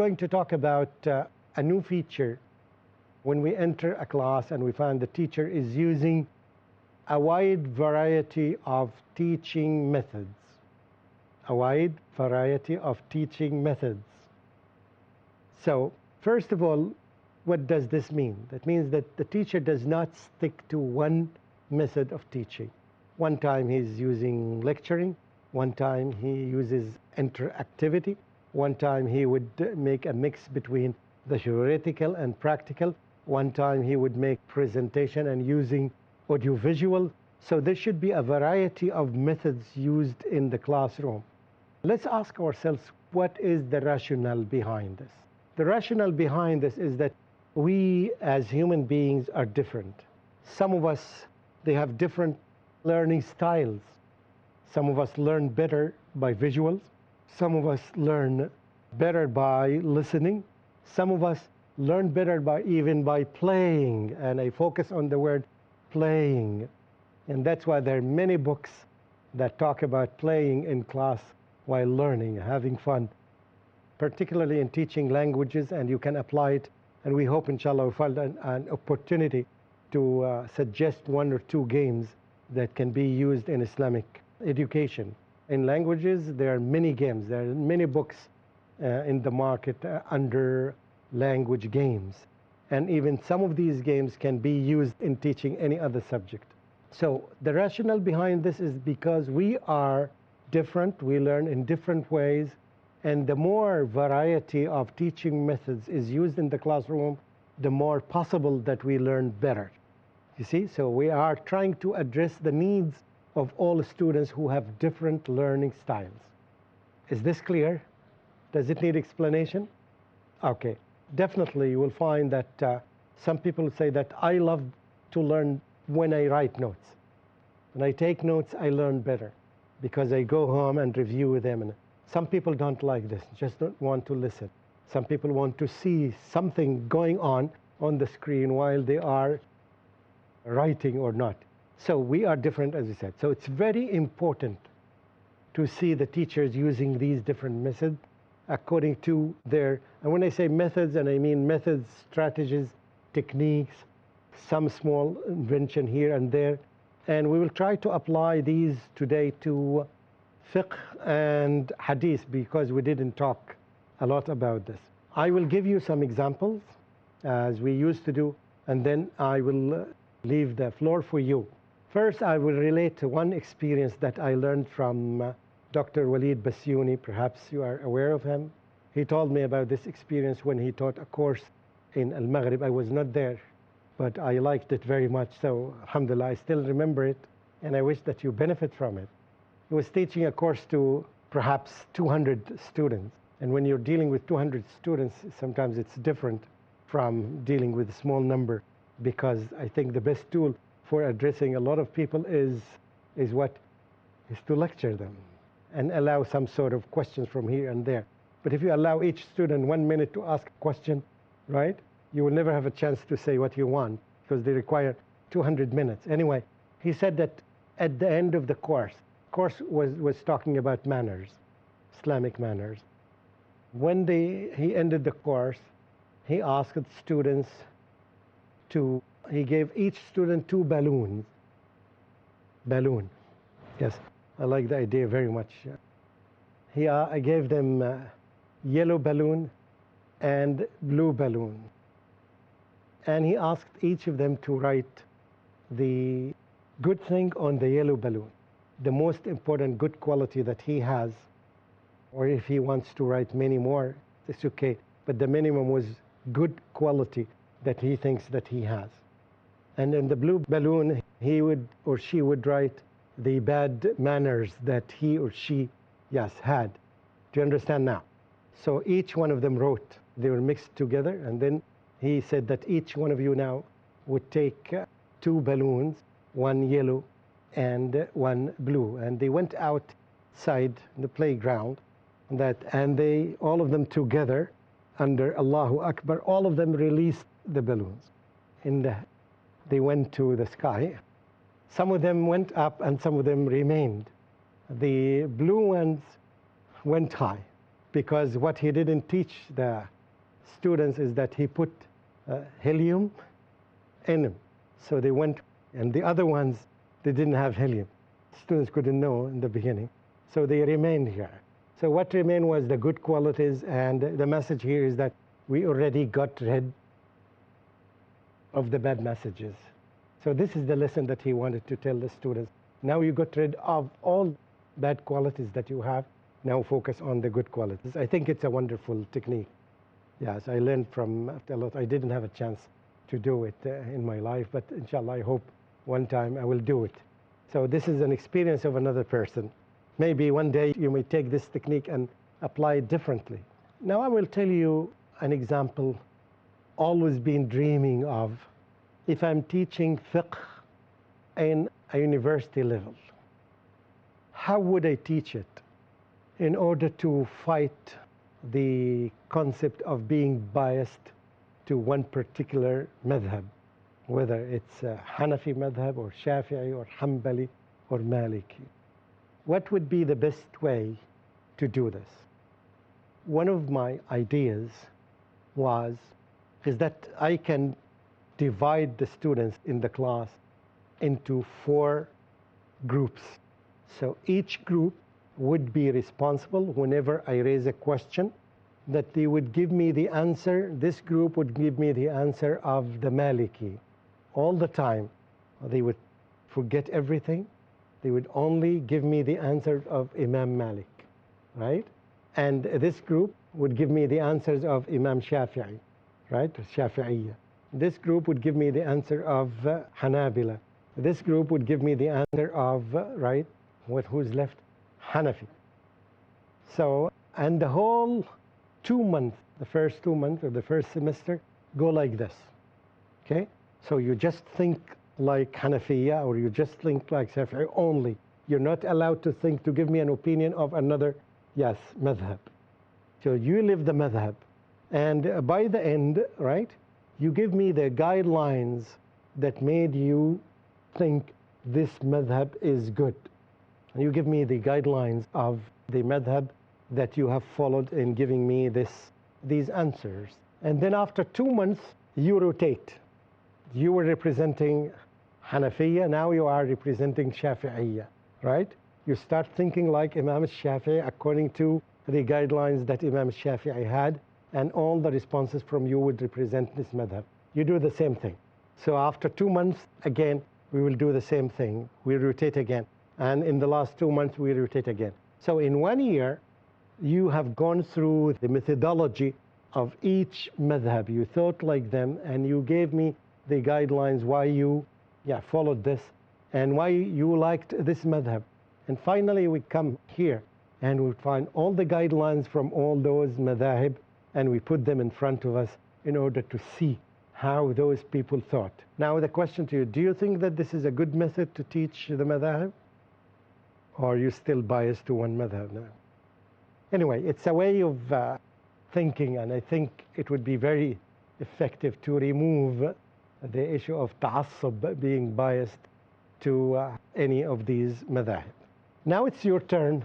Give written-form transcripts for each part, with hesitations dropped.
going to talk about a new feature when we enter a class and we find the teacher is using a wide variety of teaching methods. A wide variety of teaching methods. So, first of all, what does this mean? That means that the teacher does not stick to one method of teaching. One time he's using lecturing, one time he uses interactivity, one time he would make a mix between the theoretical and practical, one time he would make presentation and using audiovisual. So there should be a variety of methods used in the classroom. Let's ask ourselves, what is the rationale behind this? The rationale behind this is that we as human beings are different. Some of us, they have different learning styles. Some of us learn better by visuals. Some of us learn better by listening. Some of us learn better even by playing, and I focus on the word playing. And that's why there are many books that talk about playing in class while learning, having fun, particularly in teaching languages, and you can apply it. And we hope, inshallah, we'll find an opportunity to suggest one or two games that can be used in Islamic education. In languages, there are many games. There are many books in the market under language games. And even some of these games can be used in teaching any other subject. So the rationale behind this is because we are different, we learn in different ways, and the more variety of teaching methods is used in the classroom, the more possible that we learn better. You see, so we are trying to address the needs of all students who have different learning styles. Is this clear? Does it need explanation? Okay, definitely you will find that some people say that I love to learn when I write notes. When I take notes, I learn better because I go home and review them. And some people don't like this, just don't want to listen. Some people want to see something going on the screen while they are writing or not. So we are different, as I said. So it's very important to see the teachers using these different methods according to their, and when I say methods, and I mean methods, strategies, techniques, some small invention here and there. And we will try to apply these today to fiqh and hadith because we didn't talk a lot about this. I will give you some examples as we used to do, and then I will leave the floor for you. First, I will relate to one experience that I learned from Dr. Walid Basyouni. Perhaps you are aware of him. He told me about this experience when he taught a course in Al-Maghrib. I was not there, but I liked it very much. So, alhamdulillah, I still remember it, and I wish that you benefit from it. He was teaching a course to perhaps 200 students. And when you're dealing with 200 students, sometimes it's different from dealing with a small number, because I think the best tool for addressing a lot of people is what? Is to lecture them and allow some sort of questions from here and there. But if you allow each student 1 minute to ask a question, right, you will never have a chance to say what you want because they require 200 minutes. Anyway, he said that at the end of the course was talking about manners, Islamic manners. When he ended the course, he asked students he gave each student 2 balloons. Balloon. Yes, I like the idea very much. I gave them yellow balloon and blue balloon. And he asked each of them to write the good thing on the yellow balloon, the most important good quality that he has, or if he wants to write many more, it's okay. But the minimum was good quality that he thinks that he has. And in the blue balloon, he would or she would write the bad manners that he or she, yes, had. Do you understand now? So each one of them wrote. They were mixed together, and then he said that each one of you now would take 2 balloons, 1 yellow and 1 blue. And they went outside the playground, and they, all of them together, under Allahu Akbar, all of them released the balloons. They went to the sky. Some of them went up and some of them remained. The blue ones went high because what he didn't teach the students is that he put helium in them. So they went, and the other ones, they didn't have helium. Students couldn't know in the beginning. So they remained here. So what remained was the good qualities, and the message here is that we already got rid of the bad messages. So this is the lesson that he wanted to tell the students. Now you got rid of all bad qualities that you have. Now focus on the good qualities. I think it's a wonderful technique. Yes, I learned from a lot. I didn't have a chance to do it in my life, but inshallah, I hope one time I will do it. So this is an experience of another person. Maybe one day you may take this technique and apply it differently. Now I will tell you an example always been dreaming of. If I'm teaching fiqh in a university level, how would I teach it in order to fight the concept of being biased to one particular madhab, whether it's Hanafi madhab or Shafi'i or Hanbali or Maliki? What would be the best way to do this? One of my ideas is that I can divide the students in the class into 4 groups. So each group would be responsible whenever I raise a question that they would give me the answer. This group would give me the answer of the Maliki. All the time, they would forget everything. They would only give me the answer of Imam Malik, right? And this group would give me the answers of Imam Shafi'i, right? Shafi'iyya. This group would give me the answer of Hanabila. This group would give me the answer of, right, who's left? Hanafi. So, and the whole 2 months, the first 2 months or the first semester, go like this, okay? So you just think like Hanafiya, or you just think like Shafi'i only. You're not allowed to think, to give me an opinion of another, yes, madhab. So you live the madhab. And by the end, right, you give me the guidelines that made you think this madhab is good. And you give me the guidelines of the madhab that you have followed in giving me these answers. And then after 2 months, you rotate. You were representing Hanafiya, now you are representing Shafi'iyya, right? You start thinking like Imam Shafi'i according to the guidelines that Imam Shafi'i had, and all the responses from you would represent this madhab. You do the same thing. So after 2 months, again, we will do the same thing. We rotate again. And in the last 2 months, we rotate again. So in 1 year, you have gone through the methodology of each madhab. You thought like them, and you gave me the guidelines why you followed this and why you liked this madhab. And finally, we come here and we find all the guidelines from all those madhab, and we put them in front of us in order to see how those people thought. Now the question to you, do you think that this is a good method to teach the madhab? Or are you still biased to one madhab now? Anyway, it's a way of thinking, and I think it would be very effective to remove the issue of ta'assub, being biased to any of these madhab. Now it's your turn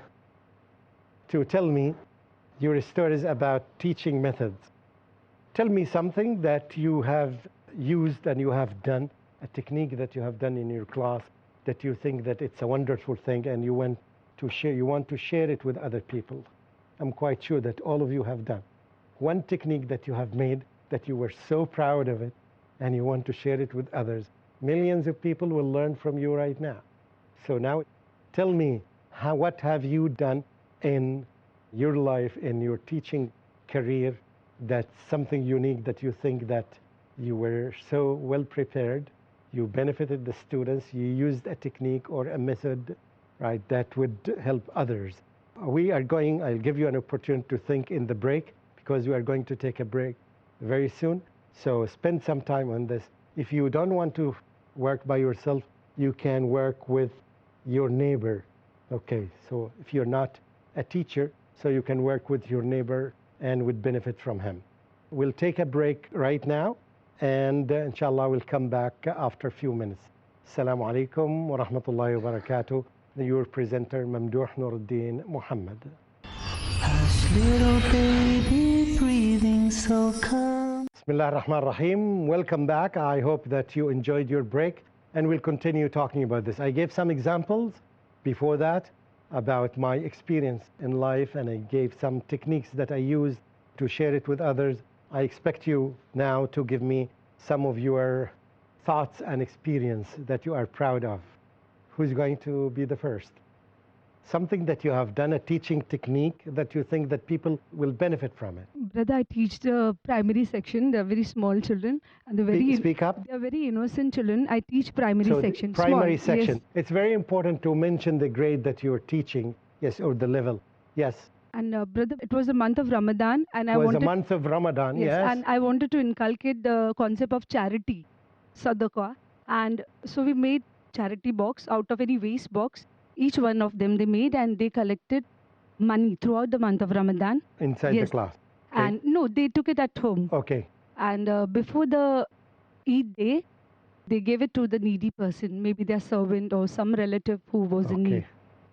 to tell me your stories about teaching methods. Tell me something that you have used and you have done, a technique that you have done in your class that you think that it's a wonderful thing and you want to share it with other people. I'm quite sure that all of you have done. One technique that you have made that you were so proud of it and you want to share it with others. Millions of people will learn from you right now. So now tell me, what have you done in your life, in your teaching career, that's something unique that you think that you were so well prepared, you benefited the students, you used a technique or a method, right, that would help others. I'll give you an opportunity to think in the break, because we are going to take a break very soon. So spend some time on this. If you don't want to work by yourself, you can work with your neighbor. Okay, so if you're not a teacher, so you can work with your neighbor and would benefit from him. We'll take a break right now, and inshallah we'll come back after a few minutes. Assalamu alaikum wa rahmatullahi wa barakatuh. Your presenter, Mamdooh Nuruddin Muhammad. Hush, little baby, breathing so calm. Bismillah ar-Rahman ar-Rahim. Welcome back. I hope that you enjoyed your break, and we'll continue talking about this. I gave some examples before that about my experience in life, and I gave some techniques that I used to share it with others. I expect you now to give me some of your thoughts and experience that you are proud of. Who's going to be the first? Something that you have done, a teaching technique that you think that people will benefit from it. Brother, I teach the primary section. They're very small children, and Speak up. they're very innocent children. I teach primary So section. primary Small, section. yes. It's very important to mention the grade that you're teaching, yes, or the level. Yes. And brother, it was the month of Ramadan, and It was a month of Ramadan, yes. and I wanted to inculcate the concept of charity, sadaqah. And so we made charity box out of any waste box. Each one of them they made, and they collected money throughout the month of Ramadan. Inside the Yes. class. Okay. And no, they took it at home. Okay. And before the Eid day, they gave it to the needy person, maybe their servant or some relative who was in Okay. need.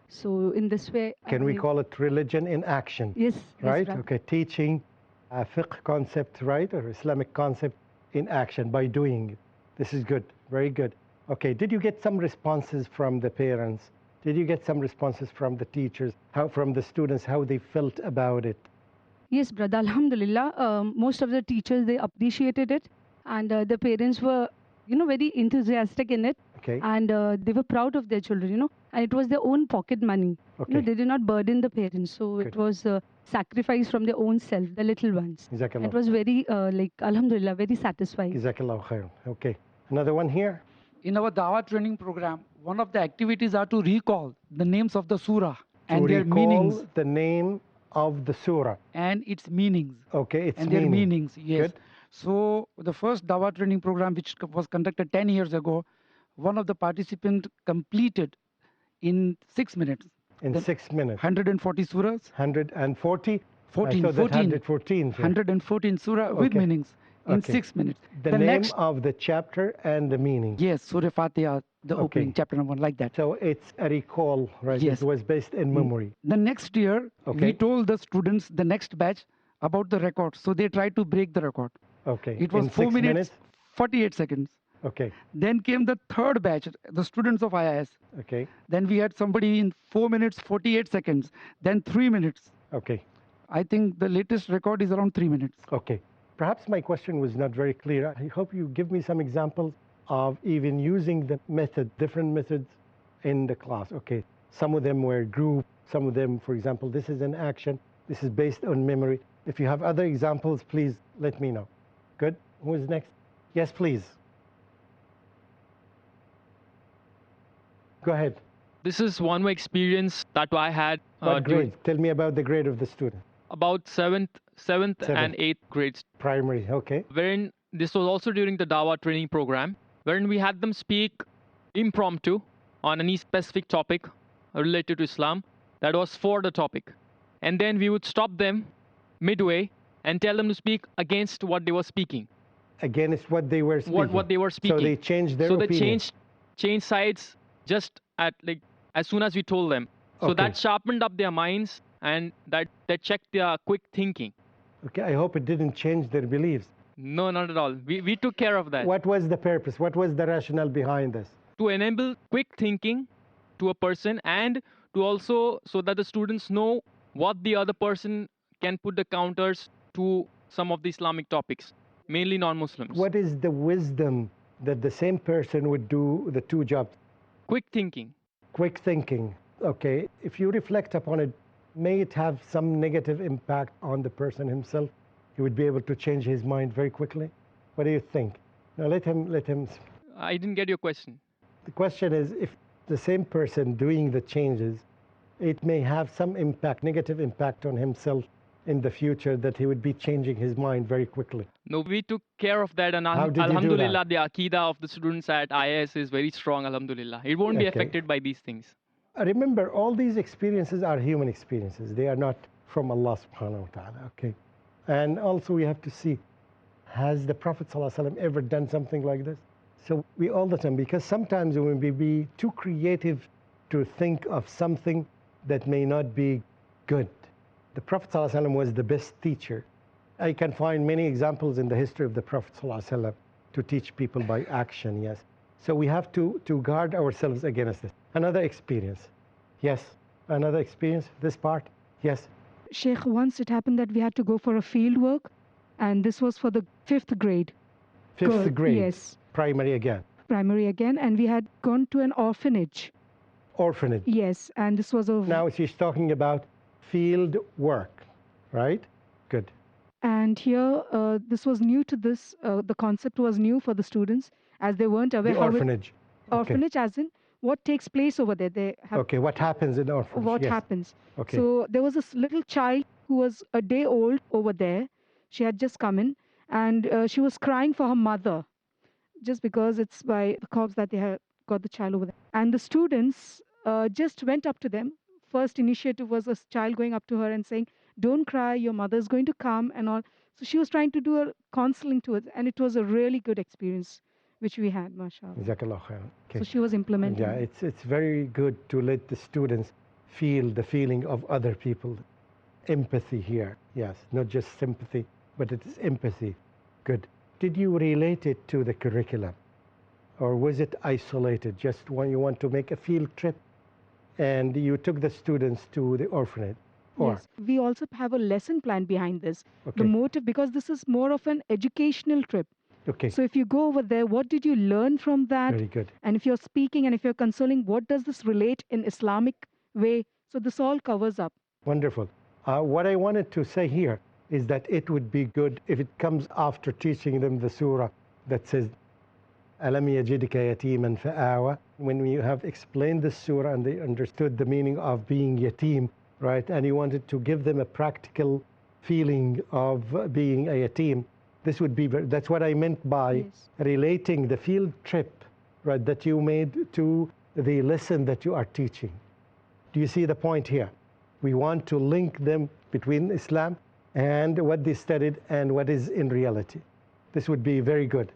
So in this way, Can we call it religion in action? Yes. Right? Yes, Okay. Teaching a fiqh concept, right? Or Islamic concept in action by doing it. This is good. Very good. Okay. Did you get some responses from the parents? Did you get some responses from the teachers, from the students, how they felt about it? Yes, brother. Alhamdulillah. Most of the teachers they appreciated it, and the parents were, very enthusiastic in it, Okay. and they were proud of their children, and it was their own pocket money. Okay. They did not burden the parents, so Good. it was sacrifice from their own self, the little ones. Jazakallah. It was very, Alhamdulillah, very satisfying. Jazakallah khair. Okay. Another one here. In our Dawah training program, one of the activities are to recall the names of the surah and To their recall meanings the name of the surah. and its meanings Okay, its and their meaning. meanings. Yes. Good. So the first Dawah training program, which was conducted 10 years ago, one of the participants completed in 6 minutes. In The 6 minutes. 140 surahs, 140? 14, I thought that 114. sir. 114 surah with Okay. meanings in Okay. 6 minutes. The name of the chapter and the meaning. Yes, Surah Fatiha, the Okay. opening, chapter number 1, like that. So it's a recall, right? Yes. It was based in memory. The next year, Okay. we told the students, the next batch, about the record. So they tried to break the record. Okay. It was in 4 6 minutes, 48 seconds. Okay. Then came the third batch, the students of IIS. Okay. Then we had somebody in 4 minutes, 48 seconds. Then 3 minutes. Okay. I think the latest record is around 3 minutes. Okay. Perhaps my question was not very clear. I hope you give me some examples of even using the method, different methods in the class. Okay. Some of them were group. Some of them, for example, this is an action. This is based on memory. If you have other examples, please let me know. Good. Who is next? Yes, please. Go ahead. This is one more experience that I had What grade? Tell me about the grade of the student. about seventh Seventh. and eighth grades, Primary. Okay. wherein this was also during the Dawa training program, wherein we had them speak impromptu on any specific topic related to Islam that was for the topic. And then we would stop them midway and tell them to speak against what they were speaking. Against what they were speaking. What they were speaking. So they changed their so opinion. they changed sides just at as soon as we told them. So Okay. that sharpened up their minds and that checked their quick thinking. Okay, I hope it didn't change their beliefs. No, not at all. We took care of that. What was the purpose? What was the rationale behind this? To enable quick thinking to a person, and to also so that the students know what the other person can put the counters to some of the Islamic topics, mainly non-Muslims. What is the wisdom that the same person would do the two jobs? Quick thinking. Quick thinking. Okay, if you reflect upon it, may it have some negative impact on the person himself? He would be able to change his mind very quickly? What do you think? Now let him. I didn't get your question. The question is, if the same person doing the changes, it may have some impact, negative impact on himself in the future, that he would be changing his mind very quickly. No, we took care of that, and How did you do alhamdulillah, that? the Aqidah of the students at IIS is very strong, alhamdulillah. It won't be Okay. affected by these things. Remember, all these experiences are human experiences. They are not from Allah subhanahu wa ta'ala, okay? And also we have to see, has the Prophet ﷺ ever done something like this? So we all the time, because sometimes we may be too creative to think of something that may not be good. The Prophet ﷺ was the best teacher, I can find many examples in the history of the Prophet ﷺ to teach people by action, yes. So we have to guard ourselves against this. Another experience. Yes, another experience, this part, yes. Sheikh, once it happened that we had to go for a field work, and this was for the 5th grade. Fifth grade, Yes, primary again. primary again, and we had gone to an orphanage. Orphanage. Yes, and this was a... Now she's talking about field work, right? Good. And here, this was new to this, the concept was new for the students, as they weren't aware The how orphanage. orphanage as in what takes place over there. They have Okay, what happens in orphanage? what Yes. happens. Okay. So there was this little child who was a day old over there. She had just come in, and she was crying for her mother, just because it's by the cops that they had got the child over there. And the students just went up to them. First initiative was a child going up to her and saying, "Don't cry, your mother's going to come," and all. So she was trying to do a counseling to it, and it was a really good experience, which we had, mashallah. Jazakallah khair. Okay. So she was implementing. Yeah, it's very good to let the students feel the feeling of other people. Empathy here, yes, not just sympathy, but it's empathy. Good. Did you relate it to the curriculum? Or was it isolated, just when you want to make a field trip and you took the students to the orphanage? Or, Yes, we also have a lesson plan behind this. Okay. The motive, because this is more of an educational trip. Okay, So if you go over there, what did you learn from that? very good. And if you're speaking and if you're consoling, what does this relate in Islamic way? So this all covers up. Wonderful. What I wanted to say here is that it would be good if it comes after teaching them the surah that says, Alam yajidka yatiman fa'awa. When we have explained the surah and they understood the meaning of being yatim, right? And you wanted to give them a practical feeling of being a yatim. This would be, that's what I meant by Yes. relating the field trip, right, that you made to the lesson that you are teaching. Do you see the point here? We want to link them between Islam and what they studied and what is in reality. This would be very good.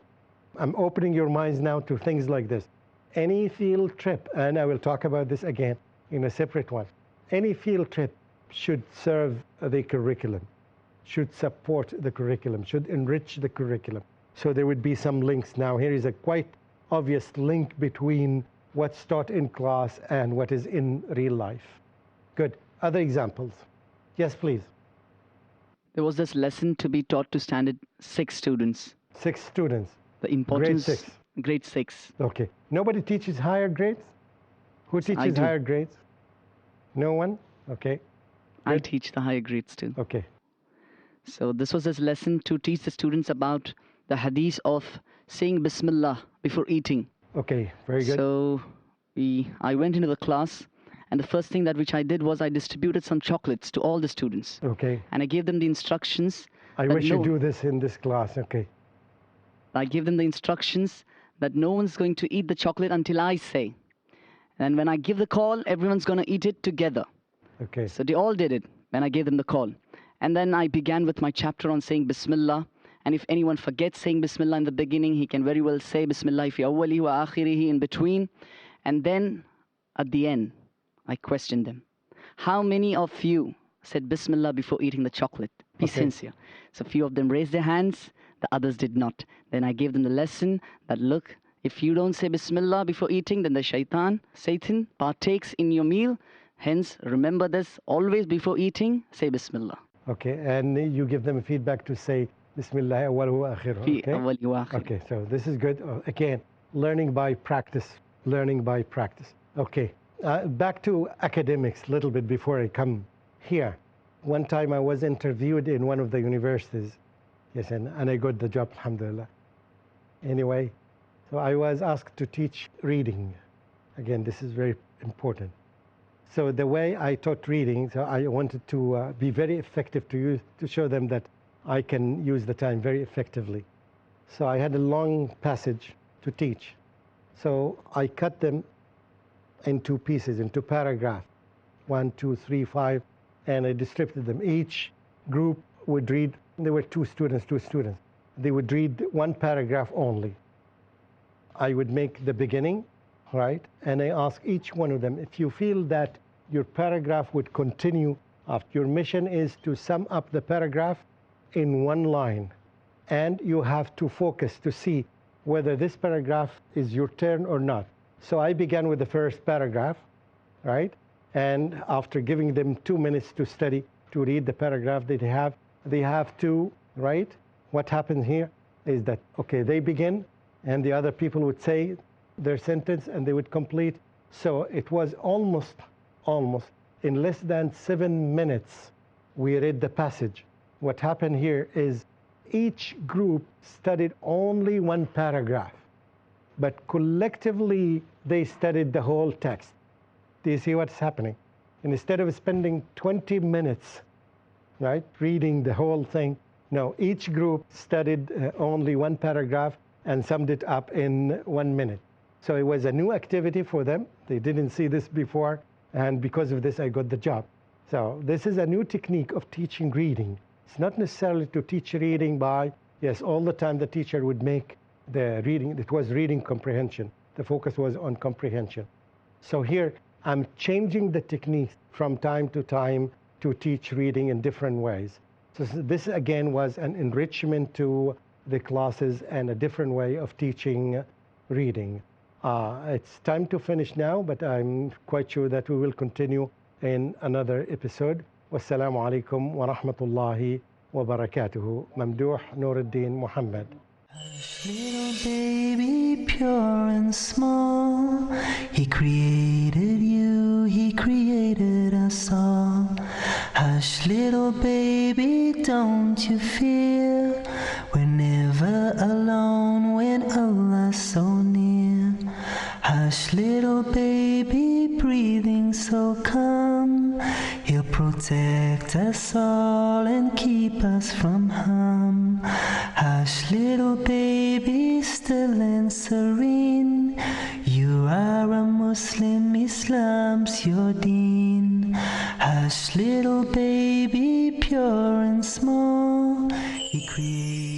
I'm opening your minds now to things like this. Any field trip, and I will talk about this again in a separate one, any field trip should serve the curriculum, should support the curriculum, should enrich the curriculum. So there would be some links. Now here is a quite obvious link between what's taught in class and what is in real life. Good. Other examples? Yes, please. There was this lesson to be taught to standard 6 students. 6 students. The importance. Grade 6. Grade 6. Okay. Nobody teaches higher grades? Who teaches do. higher grades? No one? Okay. I Good. teach the higher grades too. Okay. So this was this lesson to teach the students about the hadith of saying Bismillah before eating. Okay. Very good. So I went into the class, and the first thing that which I did was I distributed some chocolates to all the students. Okay. And I gave them the instructions. I that wish you no- do this in this class. Okay. I gave them the instructions that no one's going to eat the chocolate until I say. And when I give the call, everyone's going to eat it together. Okay. So they all did it when I gave them the call. And then I began with my chapter on saying Bismillah. And if anyone forgets saying Bismillah in the beginning, he can very well say Bismillah fi awwalihi wa akhirihi in between. And then at the end, I questioned them. How many of you said Bismillah before eating the chocolate? Be Okay. sincere. So few of them raised their hands, the others did not. Then I gave them the lesson that look, if you don't say Bismillah before eating, then the Satan partakes in your meal. Hence, remember this, always before eating, say Bismillah. Okay. And you give them feedback to say Bismillah awwaluhu wa akhiruhu. Fi Okay. awwali wa akhir. Okay. So this is good. Again, learning by practice. Learning by practice. Okay. Back to academics a little bit before I come here. One time I was interviewed in one of the universities. Yes, and I got the job, alhamdulillah. Anyway, so I was asked to teach reading. Again, this is very important. So the way I taught reading, so I wanted to be very effective to show them that I can use the time very effectively. So I had a long passage to teach. So I cut them into pieces, into paragraphs, 1, 2, 3, 5, and I distributed them. Each group would read, there were two students. They would read one paragraph only. I would make the beginning, right? And I ask each one of them, if you feel that your paragraph would continue after, your mission is to sum up the paragraph in one line, and you have to focus to see whether this paragraph is your turn or not. So I began with the first paragraph, right? And after giving them 2 minutes to study, to read the paragraph that they have to, right? What happened here is that, okay, they begin, and the other people would say their sentence, and they would complete. So it was almost in less than 7 minutes, we read the passage. What happened here is each group studied only one paragraph, but collectively they studied the whole text. Do you see what's happening? And instead of spending 20 minutes, right, reading the whole thing, no, each group studied only one paragraph and summed it up in 1 minute. So it was a new activity for them. They didn't see this before, and because of this, I got the job. So this is a new technique of teaching reading. It's not necessarily to teach reading by, yes, all the time the teacher would make the reading. It was reading comprehension. The focus was on comprehension. So here, I'm changing the techniques from time to time to teach reading in different ways. So this, again, was an enrichment to the classes and a different way of teaching reading. It's time to finish now, but I'm quite sure that we will continue in another episode. Wassalamu alaikum wa rahmatullahi wa barakatuhu. Mamdooh Nuruddin Muhammad. Hush, little baby, pure and small, He created you, He created us all. Hush, little baby, don't you fear, we're never alone when Allah's so near. Hush, little baby, breathing so calm, He'll protect us all and keep us from harm. Hush, little baby, still and serene, you are a Muslim, Islam's your deen. Hush, little baby, pure and small, He created